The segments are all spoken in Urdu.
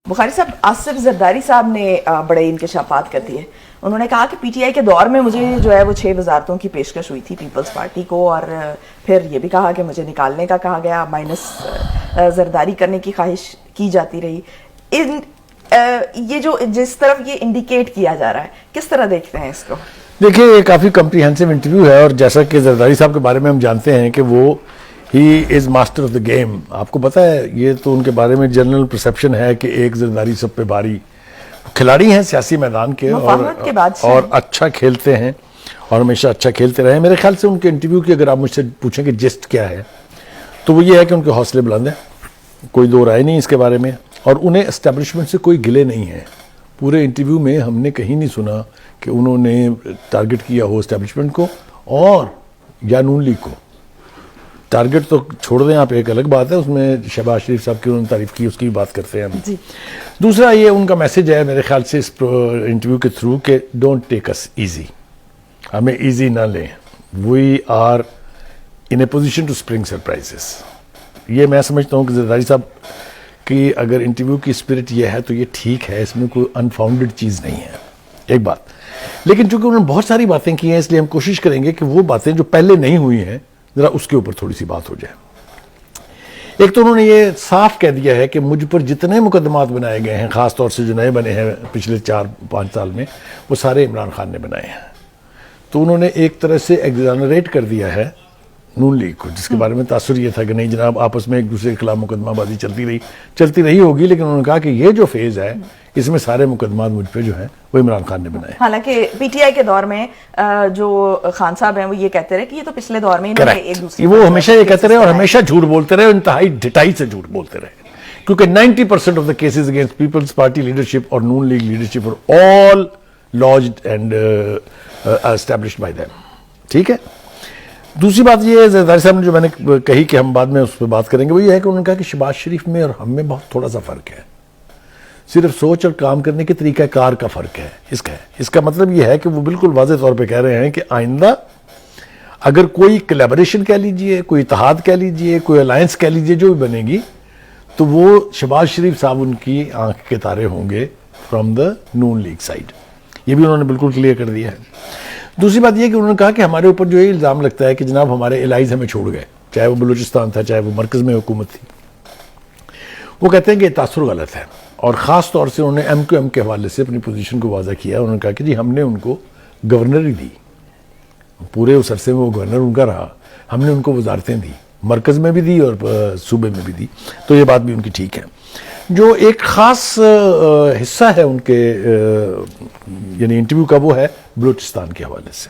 بخاری صاحب، آصف زرداری صاحب نے بڑے انکشافات کر دیے. انہوں نے کہا کہ پی ٹی آئی کے دور میں مجھے جو ہے وہ 6 وزارتوں کی پیشکش ہوئی تھی پیپلز پارٹی کو، اور پھر یہ بھی کہا کہ مجھے نکالنے کا کہا گیا، مائنس زرداری کرنے کی خواہش کی جاتی رہی. یہ جو جس طرف یہ انڈیکیٹ کیا جا رہا ہے، کس طرح دیکھتے ہیں اس کو؟ دیکھیے، یہ کافی کمپریہنسو انٹرویو ہے، اور جیسا کہ زرداری صاحب کے بارے میں ہم جانتے ہیں کہ وہ ہی از ماسٹر آف دا گیم. آپ کو پتہ ہے، یہ تو ان کے بارے میں جنرل پرسیپشن ہے کہ ایک زرداری سب پہ بھاری. کھلاڑی ہیں سیاسی میدان کے، اور اچھا کھیلتے ہیں اور ہمیشہ اچھا کھیلتے رہے ہیں. میرے خیال سے ان کے انٹرویو کی اگر آپ مجھ سے پوچھیں کہ جسٹ کیا ہے، تو وہ یہ ہے کہ ان کے حوصلے بلند ہیں، کوئی دو رائے نہیں اس کے بارے میں، اور انہیں اسٹیبلشمنٹ سے کوئی گلے نہیں ہیں. پورے انٹرویو میں ہم نے کہیں نہیں سنا کہ انہوں نے ٹارگٹ کیا ہو اسٹیبلشمنٹ کو اور یا نون لیگ کو. ٹارگٹ تو چھوڑ دیں آپ، ایک الگ بات ہے، اس میں شہباز شریف صاحب کی انہوں نے تعریف کی، اس کی بھی بات کرتے ہیں ہم. جی. دوسرا یہ ان کا میسج ہے میرے خیال سے اس انٹرویو کے تھرو کہ ڈونٹ ٹیک اس ایزی، ہمیں ایزی نہ لیں. We are in a position to spring surprises. یہ میں سمجھتا ہوں کہ زرداری صاحب کی اگر انٹرویو کی اسپرٹ یہ ہے تو یہ ٹھیک ہے، اس میں کوئی انفاؤنڈڈ چیز نہیں ہے، ایک بات. لیکن چونکہ انہوں نے بہت ساری باتیں کی ہیں، اس لیے ہم کوشش کریں گے کہ وہ باتیں جو پہلے نہیں ہوئی ہیں ذرا اس کے اوپر تھوڑی سی بات ہو جائے. ایک تو انہوں نے یہ صاف کہہ دیا ہے کہ مجھ پر جتنے مقدمات بنائے گئے ہیں، خاص طور سے جو نئے بنے ہیں پچھلے 4-5 سال میں، وہ سارے عمران خان نے بنائے ہیں. تو انہوں نے ایک طرح سے ایگزانریٹ کر دیا ہے نون لیگ کو، جس کے بارے میں تاثر یہ تھا کہ نہیں جناب آپس میں ایک دوسرے کے خلاف مقدمہ بازی چلتی رہی ہوگی، لیکن انہوں نے کہا کہ یہ جو فیز ہے اس میں سارے مقدمات مجھ پہ جو ہیں وہ عمران خان نے بنائے. حالانکہ پی ٹی آئی کے دور میں جو خان صاحب ہیں وہ یہ کہتے رہے کہ یہ تو پچھلے دور میں ایک دوسرے، وہ ہمیشہ یہ کہتے رہے اور ہمیشہ جھوٹ بولتے رہے، انتہائی ڈٹائی سے جھوٹ بولتے رہے، کیونکہ 90% of the cases against Peoples Party leadership اور Noon League leadership are all lodged and established by them. ٹھیک ہے. دوسری بات یہ ہے زرداری صاحب نے جو میں نے کہی کہ ہم بعد میں اس پہ بات کریں گے، وہ یہ ہے کہ انہوں نے کہا کہ شہباز شریف میں اور ہم میں بہت تھوڑا سا فرق ہے، صرف سوچ اور کام کرنے کے طریقہ کار کا فرق ہے. اس کا مطلب یہ ہے کہ وہ بالکل واضح طور پہ کہہ رہے ہیں کہ آئندہ اگر کوئی کلیبریشن کہہ لیجئے، کوئی اتحاد کہہ لیجئے، کوئی الائنس کہہ لیجئے جو بھی بنے گی، تو وہ شہباز شریف صاحب ان کی آنکھ کے تارے ہوں گے from the non leg side. یہ بھی انہوں نے بالکل کلیئر کر دیا ہے. دوسری بات یہ کہ انہوں نے کہا کہ ہمارے اوپر جو یہ الزام لگتا ہے کہ جناب ہمارے الائز ہمیں چھوڑ گئے، چاہے وہ بلوچستان تھا، چاہے وہ مرکز میں حکومت تھی، وہ کہتے ہیں کہ یہ تاثر غلط ہے. اور خاص طور سے انہوں نے ایم کیو ایم کے حوالے سے اپنی پوزیشن کو واضح کیا. انہوں نے کہا کہ جی ہم نے ان کو گورنر ہی دی، پورے اس عرصے میں وہ گورنر ان کا رہا، ہم نے ان کو وزارتیں دی، مرکز میں بھی دی اور صوبے میں بھی دی. تو یہ بات بھی ان کی ٹھیک ہے. جو ایک خاص حصہ ہے ان کے یعنی انٹرویو کا، وہ ہے بلوچستان کے حوالے سے.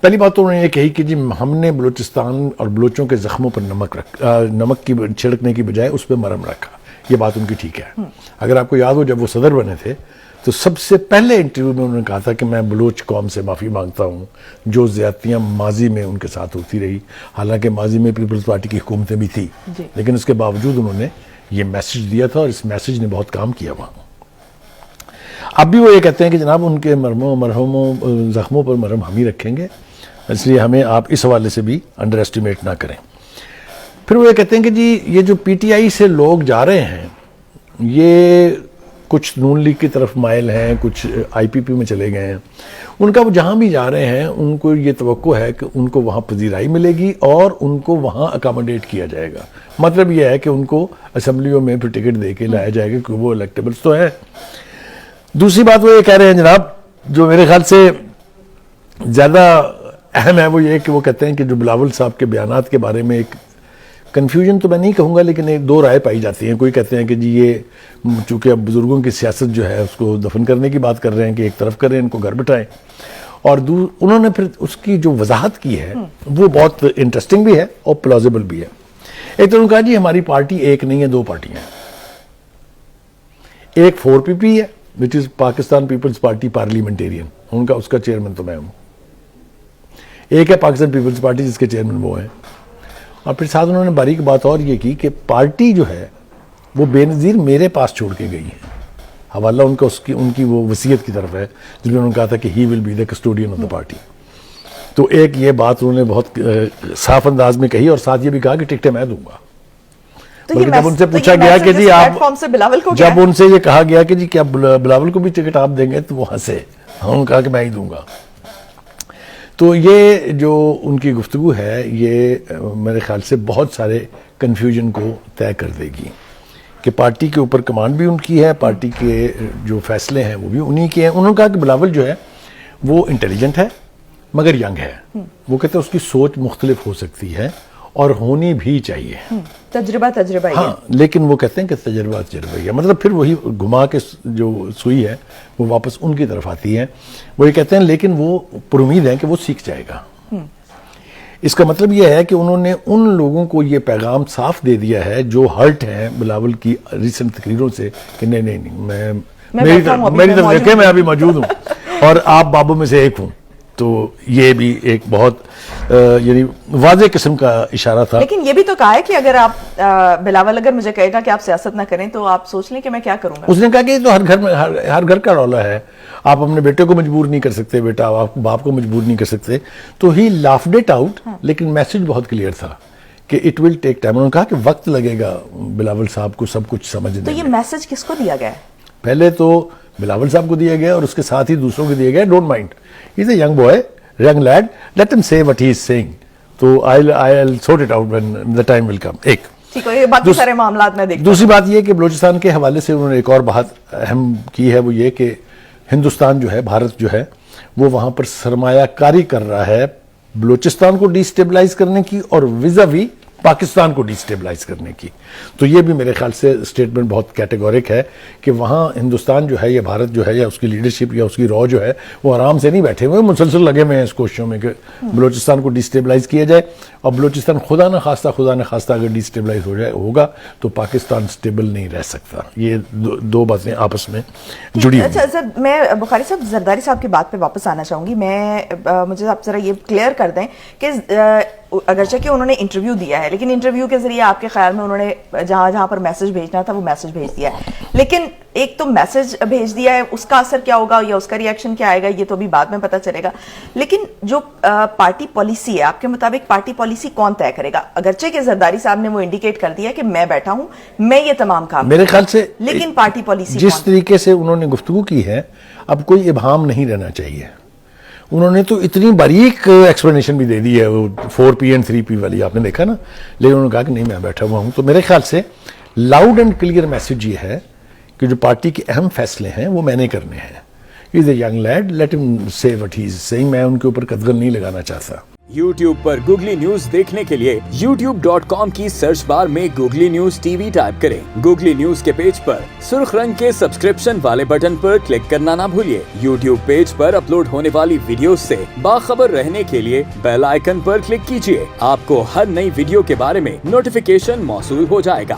پہلی بات تو انہوں نے یہ کہی کہ جی ہم نے بلوچستان اور بلوچوں کے زخموں پر نمک کی چھڑکنے کی بجائے اس پہ مرہم رکھا. یہ بات ان کی ٹھیک ہے. اگر آپ کو یاد ہو جب وہ صدر بنے تھے تو سب سے پہلے انٹرویو میں انہوں نے کہا تھا کہ میں بلوچ قوم سے معافی مانگتا ہوں جو زیادتیاں ماضی میں ان کے ساتھ ہوتی رہی. حالانکہ ماضی میں پیپلز پارٹی کی حکومتیں بھی تھی، لیکن اس کے باوجود انہوں نے یہ میسج دیا تھا اور اس میسج نے بہت کام کیا وہاں. اب بھی وہ یہ کہتے ہیں کہ جناب ان کے مرہموں زخموں پر مرہم ہم ہی رکھیں گے، اس لیے ہمیں آپ اس حوالے سے بھی انڈر ایسٹیمیٹ نہ کریں. پھر وہ یہ کہتے ہیں کہ جی یہ جو پی ٹی آئی سے لوگ جا رہے ہیں یہ کچھ نون لیگ کی طرف مائل ہیں، کچھ آئی پی پی میں چلے گئے ہیں. ان کا وہ جہاں بھی جا رہے ہیں ان کو یہ توقع ہے کہ ان کو وہاں پذیرائی ملے گی اور ان کو وہاں اکاموڈیٹ کیا جائے گا. مطلب یہ ہے کہ ان کو اسمبلیوں میں پھر ٹکٹ دے کے لایا جائے گا کہ وہ الیکٹیبلز تو ہیں. دوسری بات وہ یہ کہہ رہے ہیں جناب جو میرے خیال سے زیادہ اہم ہے، وہ یہ کہ وہ کہتے ہیں کہ جو بلاول صاحب کے بیانات کے بارے میں ایک کنفیوژن تو میں نہیں کہوں گا لیکن ایک دو رائے پائی جاتی ہیں. کوئی کہتے ہیں کہ جی یہ چونکہ اب بزرگوں کی سیاست جو ہے اس کو دفن کرنے کی بات کر رہے ہیں کہ ایک طرف کریں ان کو گھر بٹھائیں. اور انہوں نے پھر اس کی جو وضاحت کی ہے وہ بہت انٹرسٹنگ بھی ہے اور پلازیبل بھی ہے. ایک تو انہوں نے کہا جی ہماری پارٹی ایک نہیں ہے، دو پارٹیاں ہیں. ایک 4PP ہے وچ از پاکستان پیپلز پارٹی پارلیمنٹیرین، ان کا اس کا چیئرمین تو میں ہوں. ایک ہے پاکستان پیپلز پارٹی جس کے چیئرمین وہ ہیں. اور پھر ساتھ انہوں نے باریک بات اور یہ کی کہ پارٹی جو ہے وہ بے نظیر میرے پاس چھوڑ کے گئی ہے. حوالہ ان کا ان کی وہ وصیت کی طرف ہے جس میں انہوں نے کہا تھا کہ he will be the custodian of the party. تو ایک یہ بات انہوں نے بہت صاف انداز میں کہی اور ساتھ یہ بھی کہا کہ ٹکٹیں میں دوں گا. بلکہ جب ان سے پوچھا گیا کہ جی آپ جب ان سے یہ کہا گیا کہ جی کیا بلاول کو بھی ٹکٹ آپ دیں گے تو وہ ہنسے. ہم نے کہا کہ میں ہی دوں گا. تو یہ جو ان کی گفتگو ہے یہ میرے خیال سے بہت سارے کنفیوژن کو طے کر دے گی کہ پارٹی کے اوپر کمانڈ بھی ان کی ہے, پارٹی کے جو فیصلے ہیں وہ بھی انہی کے ہیں. انہوں نے کہا کہ بلاول جو ہے وہ انٹیلیجنٹ ہے مگر ینگ ہے. وہ کہتے ہیں اس کی سوچ مختلف ہو سکتی ہے اور ہونی بھی چاہیے. تجربہ ہاں, لیکن وہ کہتے ہیں کہ تجربہ ہی ہے. مطلب پھر وہی گھما کے جو سوئی ہے وہ واپس ان کی طرف آتی ہے. وہ یہ کہتے ہیں لیکن وہ پر امید ہے کہ وہ سیکھ جائے گا. اس کا مطلب یہ ہے کہ انہوں نے ان لوگوں کو یہ پیغام صاف دے دیا ہے جو ہرٹ ہیں بلاول کی ریسنٹ تقریروں سے کہ نہیں میری طرف دیکھیں میں ابھی موجود ہوں اور آپ بابوں میں سے ایک ہوں. تو یہ بھی ایک بہت یعنی واضح قسم کا اشارہ تھا. لیکن یہ بھی تو کہا ہے کہ اگر آپ بلاول اگر مجھے کہے گا کہ آپ سیاست نہ کریں تو آپ سوچ لیں کہ میں کیا کروں گا. اس نے کہا کہ یہ تو ہر گھر میں ہر گھر کا رولا ہے. آپ اپنے بیٹے کو مجبور نہیں کر سکتے, بیٹا آپ باپ کو مجبور نہیں کر سکتے. تو ہی لافڈ اٹ آؤٹ, لیکن میسج بہت کلیئر تھا کہ اٹ ول ٹیک ٹائم. انہوں نے کہا کہ وقت لگے گا بلاول صاحب کو سب کچھ سمجھنے میں. تو یہ میسج کس کو دیا گیا ہے؟ پہلے تو بلاول صاحب کو دیا گیا اور اس کے ساتھ ہی دوسروں کو دیا گیا. Don't mind, he is a young boy, young lad, let him say what he is saying. تو I'll sort it out when the time will come. ایک ٹھیک ہے, باقی سارے معاملات میں دیکھتا ہوں. دوسری بات یہ کہ بلوچستان کے حوالے سے انہوں نے ایک اور بات اہم کی ہے, وہ یہ کہ ہندوستان جو ہے, بھارت جو ہے, وہ وہاں پر سرمایہ کاری کر رہا ہے بلوچستان کو ڈی سٹیبلائز کرنے کی اور ویزاوی پاکستان کو ڈی سٹیبلائز کرنے کی. تو یہ بھی میرے خیال سے اسٹیٹمنٹ بہت کیٹیگورک ہے کہ وہاں ہندوستان جو ہے یا بھارت جو ہے یا اس کی لیڈرشپ یا اس کی رو جو ہے وہ آرام سے نہیں بیٹھے ہوئے, مسلسل لگے ہوئے ہیں اس کوششوں میں کہ بلوچستان کو ڈی سٹیبلائز کیا جائے. اور بلوچستان خدا نہ خواستہ اگر ڈی سٹیبلائز ہوگا تو پاکستان سٹیبل نہیں رہ سکتا. یہ دو باتیں آپس میں جڑی ہوئی. اچھا, میں بخاری صاحب زرداری صاحب کی بات پہ واپس آنا چاہوں گی. مجھے آپ ذرا یہ کلیئر کر دیں کہ اگرچہ کہ انہوں نے انٹرویو دیا ہے, لیکن انٹرویو کے ذریعے آپ کے خیال میں انہوں نے جہاں پر میسج بھیجنا تھا وہ میسج بھیج دیا ہے. لیکن ایک تو میسج بھیج دیا ہے, اس کا اثر کیا ہوگا یا اس کا ری ایکشن کیا آئے گا یہ تو ابھی بعد میں پتہ چلے گا. لیکن جو پارٹی پالیسی ہے, آپ کے مطابق پارٹی پالیسی کون طے کرے گا؟ اگرچہ کہ زرداری صاحب نے وہ انڈیکیٹ کر دیا کہ میں بیٹھا ہوں, میں یہ تمام کام, میرے خیال سے لیکن پارٹی پالیسی جس طریقے سے انہوں نے گفتگو کی ہے اب کوئی ابہام نہیں رہنا چاہیے. انہوں نے تو اتنی باریک ایکسپلینیشن بھی دے دی ہے, وہ 4P and 3P والی آپ نے دیکھا نا, لیکن انہوں نے کہا کہ نہیں میں بیٹھا ہوا ہوں. تو میرے خیال سے لاؤڈ اینڈ کلیئر میسج یہ ہے کہ جو پارٹی کے اہم فیصلے ہیں وہ میں نے کرنے ہیں. ہی از اے ینگ لیڈ, لیٹ ہم سے وٹ ہی از سیئنگ. میں ان کے اوپر قدغن نہیں لگانا چاہتا. YouTube پر گوگلی نیوز دیکھنے کے لیے youtube.com کی سرچ بار میں googly news T V type کریں. گوگلی نیوز کے پیج پر سرخ رنگ کے سبسکرپشن والے بٹن پر کلک کرنا نہ بھولیے. YouTube پیج پر اپلوڈ ہونے والی ویڈیوز سے باخبر رہنے کے لیے بیل آئیکن پر کلک کیجیے. آپ کو ہر نئی ویڈیو کے بارے میں نوٹیفیکیشن موصول ہو جائے گا.